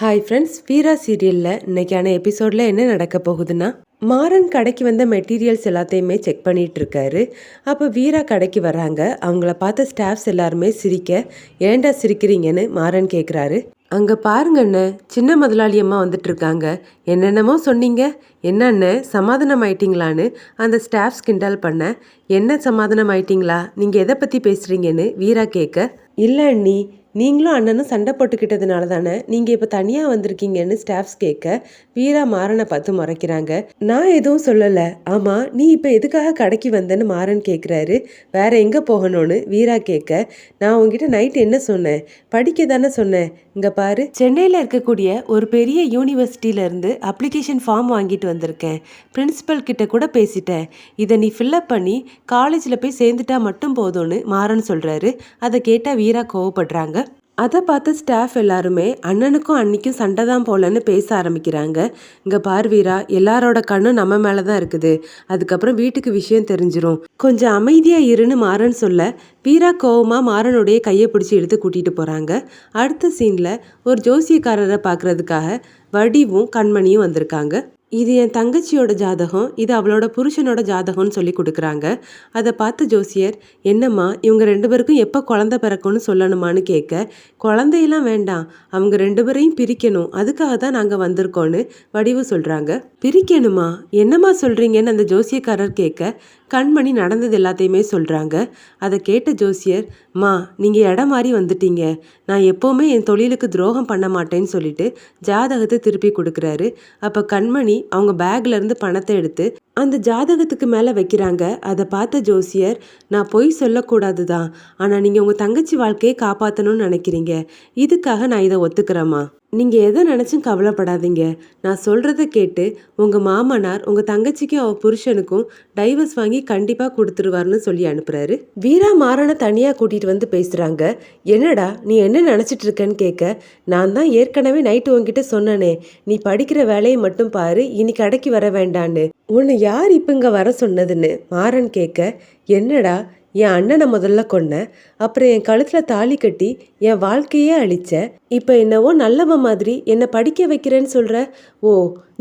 Hi friends, வீரா சீரியலில் இன்றைக்கான எபிசோடில் என்ன நடக்க போகுதுன்னா, மாறன் கடைக்கு வந்த மெட்டீரியல்ஸ் எல்லாத்தையுமே செக் பண்ணிகிட்டு இருக்காரு. அப்போ வீரா கடைக்கு வர்றாங்க. அவங்கள பார்த்த ஸ்டாஃப்ஸ் எல்லாருமே சிரிக்க, ஏன்டா சிரிக்கிறீங்கன்னு மாறன் கேட்குறாரு. அங்கே பாருங்கண்ண, சின்ன முதலாளி அம்மா வந்துட்டு இருக்காங்க. என்னென்னமோ சொன்னீங்க, என்னன்னு சமாதானம் ஆயிட்டீங்களான்னு அந்த ஸ்டாஃப்ஸ் கிண்டல் பண்ண, என்ன சமாதானம் ஆயிட்டீங்களா, நீங்கள் எதை பற்றி பேசுகிறீங்கன்னு வீரா கேட்க, இல்லை அண்ணி, நீங்களும் அண்ணனும் சண்டை போட்டுக்கிட்டதுனால தானே நீங்கள் இப்போ தனியாக வந்திருக்கீங்கன்னு ஸ்டாஃப்ஸ் கேட்க, வீரா மாறனை பார்த்து முறைக்கிறாங்க. நான் எதுவும் சொல்லலை. ஆமாம், நீ இப்போ எதுக்காக கடைக்கு வந்தேன்னு மாறன் கேட்குறாரு. வேற எங்கே போகணும்னு வீரா கேட்க, நான் உங்ககிட்ட நைட் என்ன சொன்னேன், படிக்க தானே சொன்னேன். இங்கே பாரு, சென்னையில் இருக்கக்கூடிய ஒரு பெரிய யூனிவர்சிட்டியிலேருந்து அப்ளிகேஷன் ஃபார்ம் வாங்கிட்டு வந்திருக்கேன். பிரின்சிபல் கிட்ட கூட பேசிட்டேன். இதை நீ ஃபில்லப் பண்ணி காலேஜில் போய் சேர்ந்துட்டா மட்டும் போதும்னு மாறன் சொல்கிறாரு. அதை கேட்டால் வீரா கோவப்படுறாங்க. அதை பார்த்து ஸ்டாஃப் எல்லாருமே அண்ணனுக்கும் அன்னிக்கும் சண்டை தான் போலன்னு பேச ஆரம்பிக்கிறாங்க. இங்கே பார் வீரா, எல்லாரோட கண்ணும் நம்ம மேலே தான் இருக்குது. அதுக்கப்புறம் வீட்டுக்கு விஷயம் தெரிஞ்சிரும். கொஞ்சம் அமைதியாக இருன்னு மாறன் சொல்ல, வீரா கோவமாக மாறனுடைய கையை பிடிச்சி இழுத்து கூட்டிகிட்டு போகிறாங்க. அடுத்த சீனில் ஒரு ஜோசியக்காரரை பார்க்குறதுக்காக வடிவும் கண்மணியும் வந்திருக்காங்க. இது என் தங்கச்சியோட ஜாதகம், இது அவளோட புருஷனோட ஜாதகம்னு சொல்லி கொடுக்குறாங்க. அதை பார்த்து ஜோசியர், என்னம்மா இவங்க 2 பேருக்கும் எப்போ குழந்தை பிறக்கும்னு சொல்லணுமான்னு கேட்க, குழந்தையெல்லாம் வேண்டாம், அவங்க 2 பேரையும் பிரிக்கணும், அதுக்காக தான் நாங்கள் வந்திருக்கோன்னு வடிவு சொல்கிறாங்க. பிரிக்கணுமா, என்னம்மா சொல்கிறீங்கன்னு அந்த ஜோசியக்காரர் கேட்க, கண்மணி நடந்தது எல்லாத்தையுமே சொல்கிறாங்க. அதை கேட்ட ஜோசியர், மா நீங்கள் இடம் மாறி வந்துட்டீங்க, நான் எப்போவுமே என் தொழிலுக்கு துரோகம் பண்ண மாட்டேன்னு சொல்லிட்டு ஜாதகத்தை திருப்பி கொடுக்குறாரு. அப்போ கண்மணி அவங்க பேக்லேருந்து பணத்தை எடுத்து அந்த ஜாதகத்துக்கு மேலே வைக்கிறாங்க. அதை பார்த்த ஜோசியர், நான் பொய் சொல்லக்கூடாது தான், ஆனால் நீங்கள் உங்கள் தங்கச்சி வாழ்க்கையை காப்பாற்றணும்னு நினைக்கிறீங்க, இதுக்காக நான் இதை ஒத்துக்கிறேம்மா. நீங்கள் எதை நினச்சும் கவலைப்படாதீங்க. நான் சொல்கிறத கேட்டு உங்கள் மாமனார் உங்கள் தங்கச்சிக்கும் அவள் புருஷனுக்கும் டைவர்ஸ் வாங்கி கண்டிப்பாக கொடுத்துருவார்னு சொல்லி அனுப்புகிறாரு. வீரா மாறனை தனியாக கூட்டிகிட்டு வந்து பேசுகிறாங்க. என்னடா நீ என்ன நினச்சிட்டு இருக்கேன்னு கேட்க, நான் தான் ஏற்கனவே நைட்டு உங்ககிட்ட சொன்னனே, நீ படிக்கிற வேலையை மட்டும் பாரு, இனி கடைக்கு வர வேண்டான்னு. உன்னை யார் இப்போ இங்கே வர சொன்னதுன்னு மாறன் கேட்க, என்னடா என் அண்ணனை முதல்ல கொன்ன, அப்புறம் என் கழுத்தில் தாலி கட்டி என் வாழ்க்கையே அழிச்ச, இப்போ என்னவோ நல்லவ மாதிரி என்னை படிக்க வைக்கிறேன்னு சொல்கிற. ஓ,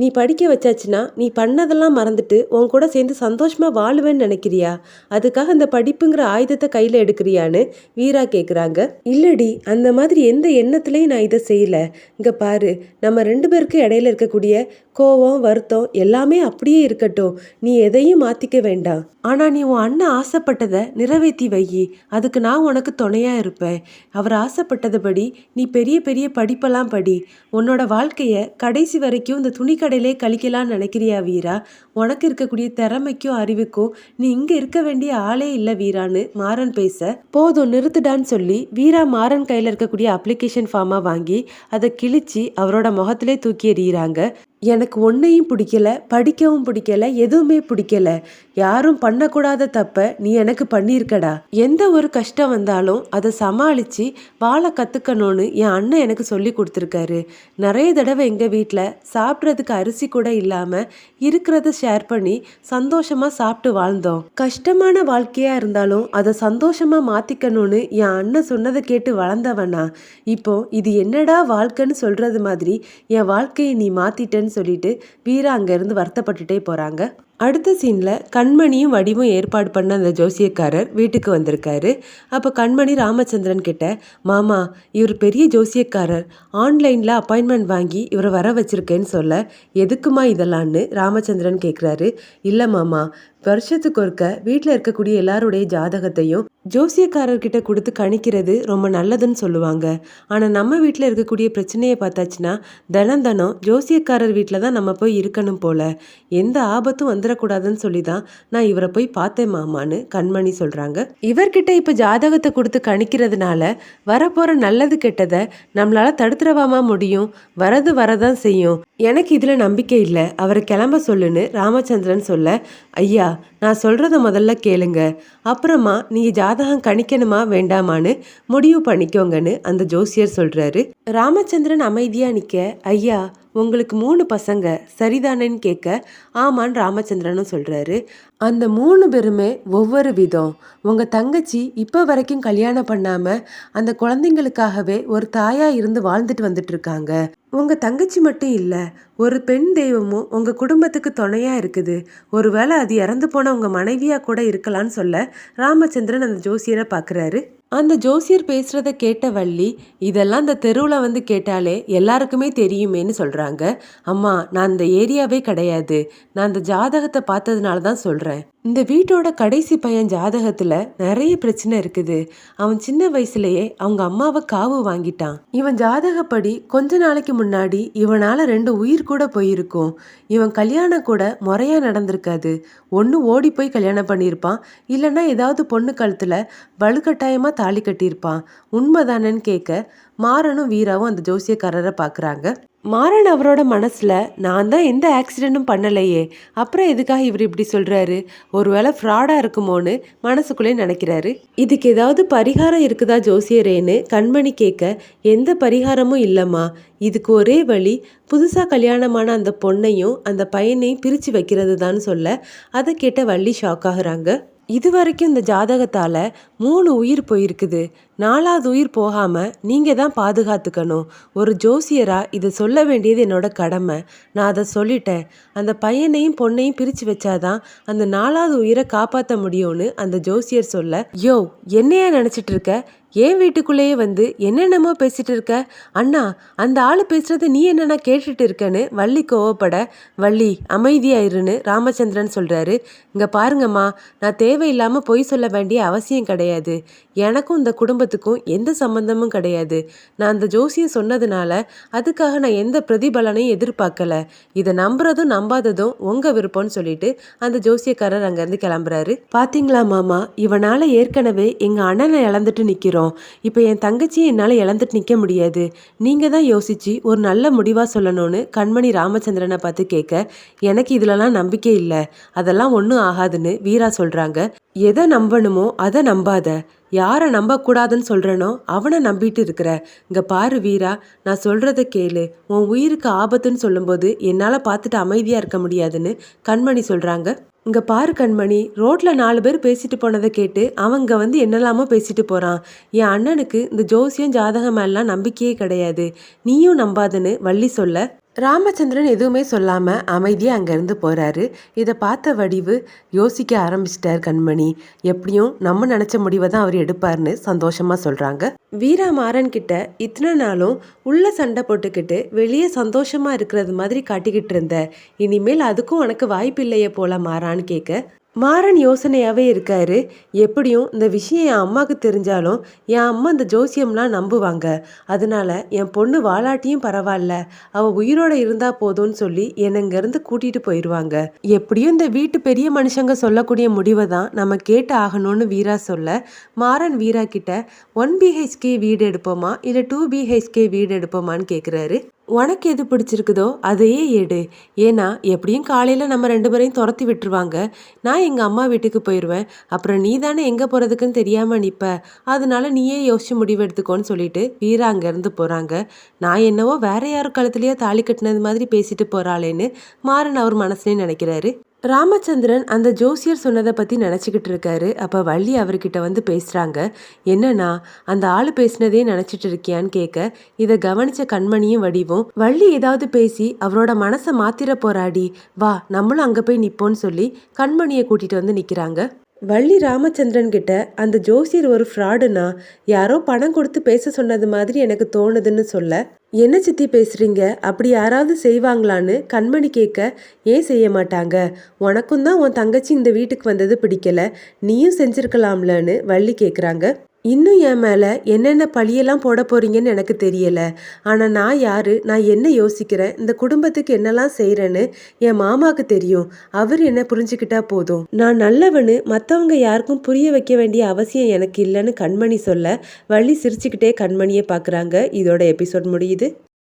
நீ படிக்க வச்சாச்சுன்னா நீ பண்ணதெல்லாம் மறந்துட்டு உன் கூட சேர்ந்து சந்தோஷமாக வாழுவேன்னு நினைக்கிறியா? அதுக்காக அந்த படிப்புங்கிற ஆயுதத்தை கையில் எடுக்கிறியான்னு வீரா கேட்குறாங்க. இல்லடி, அந்த மாதிரி எந்த எண்ணத்துலேயும் நான் இதை செய்யலை. இங்கே பாரு, நம்ம 2 பேருக்கு இடையில இருக்கக்கூடிய கோவம் வருத்தம் எல்லாமே அப்படியே இருக்கட்டும், நீ எதையும் மாற்றிக்க வேண்டாம். ஆனால் நீ உன் அண்ணன் ஆசைப்பட்டதை நிறைவேற்றி வை, அதுக்கு நான் உனக்கு துணையாக இருப்பேன். அவர் ஆசைப்பட்டதுபடி நீ பெரிய பெரிய படிப்பெல்லாம் படி, உன்னோட வாழ்க்கையை கடைசி வரைக்கும் இந்த துணி கடையிலே கழிக்கலான்னு நினைக்கிறியா வீரா? உனக்கு இருக்கக்கூடிய திறமைக்கும் அறிவுக்கும் நீ இங்கே இருக்க வேண்டிய ஆளே இல்லை வீரான்னு மாறன் பேச, போதும் நிறுத்துடான்னு சொல்லி வீரா மாறன் கையில் இருக்கக்கூடிய அப்ளிகேஷன் ஃபார்மாக வாங்கி அதை கிழிச்சு அவரோட முகத்திலே தூக்கி எறிகிறாங்க. எனக்கு ஒன்றையும் பிடிக்கல, படிக்கவும் பிடிக்கல, எதுவுமே பிடிக்கல. யாரும் பண்ணக்கூடாத தப்ப நீ எனக்கு பண்ணியிருக்கடா. எந்த ஒரு கஷ்டம் வந்தாலும் அதை சமாளித்து வாழ கற்றுக்கணும்னு என் அண்ணன் எனக்கு சொல்லி கொடுத்துருக்காரு. நிறைய தடவை எங்கள் வீட்டில் சாப்பிட்றதுக்கு அரிசி கூட இல்லாமல் இருக்கிறத ஷேர் பண்ணி சந்தோஷமாக சாப்பிட்டு வாழ்ந்தோம். கஷ்டமான வாழ்க்கையாக இருந்தாலும் அதை சந்தோஷமாக மாற்றிக்கணும்னு என் அண்ணன் சொன்னதை கேட்டு வளர்ந்தவனா, இப்போ இது என்னடா வாழ்க்கைன்னு சொல்கிறது மாதிரி என் வாழ்க்கையை நீ மாற்றிட்டேன்னு சொல்லிட்டு வீரா அங்கேருந்து வருத்தப்பட்டுட்டே போகிறாங்க. அடுத்த சீனில் கண்மணியும் வடிவும் ஏற்பாடு பண்ண அந்த ஜோசியக்காரர் வீட்டுக்கு வந்திருக்காரு. அப்போ கண்மணி ராமச்சந்திரன் கிட்ட, மாமா இவர் பெரிய ஜோசியக்காரர், ஆன்லைனில் அப்பாயின்மெண்ட் வாங்கி இவரை வர வச்சிருக்கேன்னு சொல்ல, எதுக்குமா இதெல்லாம்னு ராமச்சந்திரன் கேட்குறாரு. இல்லை மாமா, வருஷத்துக்கு ஒருக்க வீட்டில் இருக்கக்கூடிய எல்லாருடைய ஜாதகத்தையும் ஜோசியக்காரர்கிட்ட கொடுத்து கணிக்கிறது ரொம்ப நல்லதுன்னு சொல்லுவாங்க. ஆனால் நம்ம வீட்டில் இருக்கக்கூடிய பிரச்சனையை பார்த்தாச்சுன்னா தினம் ஜோசியக்காரர் வீட்டில் தான் நம்ம போய் இருக்கணும் போல, எந்த ஆபத்தும் வந்துடக்கூடாதுன்னு சொல்லி தான் நான் இவரை போய் பார்த்தேன் மாமான்னு கண்மணி சொல்கிறாங்க. இவர்கிட்ட இப்போ ஜாதகத்தை கொடுத்து கணிக்கிறதுனால வரப்போகிற நல்லது கெட்டதை நம்மளால் தடுத்துடவாமா முடியும்? வரதான் செய்யும். எனக்கு இதில் நம்பிக்கை இல்லை, அவரை கிளம்ப சொல்லுன்னு ராமச்சந்திரன் சொல்ல, ஐயா நான் சொல்கிறத முதல்ல கேளுங்க, அப்புறமா நீங்கள் ஜாதகம் கணிக்கணுமா வேண்டாமான்னு முடிவு பண்ணிக்கோங்கன்னு அந்த ஜோசியர் சொல்கிறாரு. ராமச்சந்திரன் அமைதியாக நிற்க, ஐயா உங்களுக்கு 3 பசங்க சரிதானேன்னு கேட்க ஆமான்னு ராமச்சந்திரனும் சொல்றாரு. அந்த 3 பேருமே ஒவ்வொரு விதம். உங்க தங்கச்சி இப்போ வரைக்கும் கல்யாணம் பண்ணாம அந்த குழந்தைங்களுக்காகவே ஒரு தாயா இருந்து வாழ்ந்துட்டு வந்துட்டு இருக்காங்க. உங்க தங்கச்சி மட்டும் இல்ல, ஒரு பெண் தெய்வமும் உங்க குடும்பத்துக்கு துணையா இருக்குது. ஒருவேளை அது இறந்து போன உங்க மனைவியா கூட இருக்கலாம்னு சொல்ல ராமச்சந்திரன் அந்த ஜோசியரை பார்க்குறாரு. அந்த ஜோசியர் பேசுறத கேட்ட வள்ளி, இதெல்லாம் இந்த தெருவில் வந்து கேட்டாலே எல்லாருக்குமே தெரியுமேன்னு சொல்றாங்க. அம்மா, நான் இந்த ஏரியாவே கிடையாது, நான் இந்த ஜாதகத்தை பார்த்ததுனால தான் சொல்றேன். இந்த வீட்டோட கடைசி பையன் ஜாதகத்துல நிறைய பிரச்சனை இருக்குது. அவன் சின்ன வயசுலயே அவங்க அம்மாவை காவு வாங்கிட்டான். இவன் ஜாதகப்படி கொஞ்ச நாளைக்கு முன்னாடி இவனால 2 உயிர் கூட போயிருக்கும். இவன் கல்யாணம் கூட முறையா நடந்திருக்காது. ஒன்று ஓடி போய் கல்யாணம் பண்ணியிருப்பான், இல்லைன்னா ஏதாவது பொண்ணு கழுத்துல வலுக்கட்டாயமா தாலி கட்டியிருப்பான். உண்மைதானேன்னு கேட்க மாறனும் வீராவும் அந்த ஜோசியக்காரரை பார்க்குறாங்க. மாறன் அவரோட மனசுல, நான் தான் எந்த ஆக்சிடென்ட்டும் பண்ணலையே, அப்புறம் எதுக்காக இவர் இப்படி சொல்றாரு, ஒருவேளை ஃப்ராடா இருக்குமோன்னு மனசுக்குள்ளே நினைக்கிறாரு. இதுக்கு ஏதாவது பரிகாரம் இருக்குதா ஜோசியரேன்னு கண்மணி கேட்க, எந்த பரிகாரமும் இல்லைம்மா, இதுக்கு ஒரே வழி புதுசாக கல்யாணமான அந்த பொண்ணையும் அந்த பையனையும் பிரித்து வைக்கிறது தான் சொல்ல, அதை கேட்ட வள்ளி ஷாக் ஆகுறாங்க. இது வரைக்கும் இந்த ஜாதகத்தால் 3 உயிர் போயிருக்குது. 4வது உயிர் போகாமல் நீங்கள் தான் பாதுகாத்துக்கணும். ஒரு ஜோசியராக இதை சொல்ல வேண்டியது என்னோட கடமை. நான் அதை சொல்லிட்டேன். அந்த பையனையும் பொண்ணையும் பிரித்து வச்சாதான் அந்த 4வது உயிரை காப்பாற்ற முடியும்னு அந்த ஜோசியர் சொல்ல, யோ என்னையா நினச்சிட்டு இருக்க, ஏன் வீட்டுக்குள்ளேயே வந்து என்னென்னமோ பேசிட்டு இருக்க, அண்ணா அந்த ஆள் பேசுறத நீ என்னன்னா கேட்டுட்டு இருக்கன்னு வள்ளி கோவப்பட, வள்ளி அமைதியாயிருன்னு ராமச்சந்திரன் சொல்றாரு. இங்க பாருங்கம்மா, நான் தேவையில்லாம பொய் சொல்ல வேண்டிய அவசியம் கிடையாது. எனக்கும் இந்த குடும்பத்துக்கும் எந்த சம்பந்தமும் கிடையாது. நான் அந்த ஜோசியம் சொன்னதுனால அதுக்காக நான் எந்த பிரதிபலனையும் எதிர்பார்க்கல. இதை நம்புறதும் நம்பாததும் உங்க விருப்பம்னு சொல்லிட்டு அந்த ஜோசியக்காரர் அங்கேருந்து கிளம்புறாரு. பாத்தீங்களா மாமா, இவனால ஏற்கனவே எங்க அண்ணனை இழந்துட்டு நிக்கிறோம். இப்போ என் தங்கச்சியை என்னால் இழந்துட்டு நிற்க முடியாது. நீங்கள் தான் யோசிச்சு ஒரு நல்ல முடிவாக சொல்லணும்னு கண்மணி ராமச்சந்திரனை பார்த்து கேட்க, எனக்கு இதிலலாம் நம்பிக்கை இல்லை, அதெல்லாம் ஒன்றும் ஆகாதுன்னு வீரா சொல்கிறாங்க. எதை நம்பணுமோ அதை நம்பாத, யாரை நம்பக்கூடாதுன்னு சொல்கிறனோ அவனை நம்பிட்டு இருக்கிற. இங்கே பாரு வீரா, நான் சொல்கிறத கேளு, உன் உயிருக்கு ஆபத்துன்னு சொல்லும்போது என்னால் பார்த்துட்டு அமைதியாக இருக்க முடியாதுன்னு கண்மணி சொல்கிறாங்க. இங்கே பாரு கண்மணி, ரோட்டில் 4 பேர் பேசிட்டு போனதை கேட்டு அவங்க வந்து என்னெல்லாமோ பேசிட்டு போகிறான். என் அண்ணனுக்கு இந்த ஜோசியம் ஜாதகம் மேலாம் நம்பிக்கையே கிடையாது, நீயும் நம்பாதுன்னு வள்ளி சொல்ல ராமச்சந்திரன் எதுவுமே சொல்லாமல் அமைதியாக அங்கேருந்து போகிறாரு. இதை பார்த்த வடிவு யோசிக்க ஆரம்பிச்சிட்டார். கண்மணி எப்படியும் நம்ம நினச்ச முடிவை தான் அவர் எடுப்பார்னு சந்தோஷமாக சொல்கிறாங்க. வீரா மாறன் கிட்ட இத்தனை நாளும் உள்ள சண்டை போட்டுக்கிட்டு வெளியே சந்தோஷமாக இருக்கிறது மாதிரி காட்டிக்கிட்டு இருந்த, இனிமேல் அதுக்கும் உனக்கு வாய்ப்பு இல்லையே போல மாறான்னு கேட்க மாறன் யோசனையாகவே இருக்காரு. எப்படியும் இந்த விஷயம் என் அம்மாவுக்கு தெரிஞ்சாலும் என் அம்மா இந்த ஜோசியம்லாம் நம்புவாங்க, அதனால என் பொண்ணு வாலாட்டியும் பரவாயில்ல, அவள் உயிரோடு இருந்தால் போதும்னு சொல்லி என்னை இங்கேருந்து கூட்டிகிட்டு போயிடுவாங்க. எப்படியும் இந்த வீட்டு பெரிய மனுஷங்க சொல்லக்கூடிய முடிவை தான் நம்ம கேட்டு ஆகணும்னு வீரா சொல்ல, மாறன் வீரா கிட்ட 1 BHK வீடு எடுப்போமா இல்லை 2 BHK வீடு எடுப்போமான்னு கேட்குறாரு. உனக்கு எது பிடிச்சிருக்குதோ அதையே எடு, ஏன்னா எப்படியும் காலையில் நம்ம 2 பேரையும் துரத்தி விட்டுருவாங்க, நான் எங்கள் அம்மா வீட்டுக்கு போயிடுவேன், அப்புறம் நீ தானே எங்கே போகிறதுக்குன்னு தெரியாமல் நிற்ப, அதனால நீயே யோசிச்சு முடிவு எடுத்துக்கோன்னு சொல்லிட்டு வீரா அங்கேருந்து போகிறாங்க. நான் என்னவோ வேற யாரும் கழுத்துலையோ தாலி கட்டினது மாதிரி பேசிட்டு போகிறாளேன்னு மாறன் அவர் மனசுலேயே நினைக்கிறாரு. ராமச்சந்திரன் அந்த ஜோசியர் சொன்னதை பற்றி நினச்சிக்கிட்டு இருக்காரு. அப்போ வள்ளி அவர்கிட்ட வந்து பேசுகிறாங்க. என்னன்னா அந்த ஆள் பேசினதே நினச்சிட்டு இருக்கியான்னு கேட்க, இதை கவனித்த கண்மணியும் வடிவும், வள்ளி ஏதாவது பேசி அவரோட மனசை மாத்திர போராடி, வா நம்மளும் அங்கே போய் நிற்போன்னு சொல்லி கண்மணியை கூட்டிகிட்டு வந்து நிற்கிறாங்க. வள்ளி ராமச்சந்திரன் கிட்ட, அந்த ஜோசியர் ஒரு ஃப்ராடுனா, யாரோ பணம் கொடுத்து பேச சொன்னது மாதிரி எனக்கு தோணுதுன்னு சொல்ல, என்ன சித்தி பேசுறீங்க, அப்படி யாராவது செய்வாங்களான்னு கண்மணி கேட்க, ஏன் செய்ய மாட்டாங்க, உனக்கும் தான் உன் தங்கச்சி இந்த வீட்டுக்கு வந்தது பிடிக்கல, நீயும் செஞ்சிருக்கலாம்லன்னு வள்ளி கேட்குறாங்க. இன்னும் என் மேலே என்னென்ன பழியெல்லாம் போட போறீங்கன்னு எனக்கு தெரியலை, ஆனால் நான் யாரு, நான் என்ன யோசிக்கிறேன், இந்த குடும்பத்துக்கு என்னெல்லாம் செய்கிறேன்னு என் மாமாவுக்கு தெரியும், அவர் என்ன புரிஞ்சுக்கிட்டா போதும், நான் நல்லவனு மற்றவங்க யாருக்கும் புரிய வைக்க வேண்டிய அவசியம் எனக்கு இல்லைன்னு கண்மணி சொல்ல, வள்ளி சிரிச்சுக்கிட்டே கண்மணியை பார்க்குறாங்க. இதோட எபிசோட் முடியுது.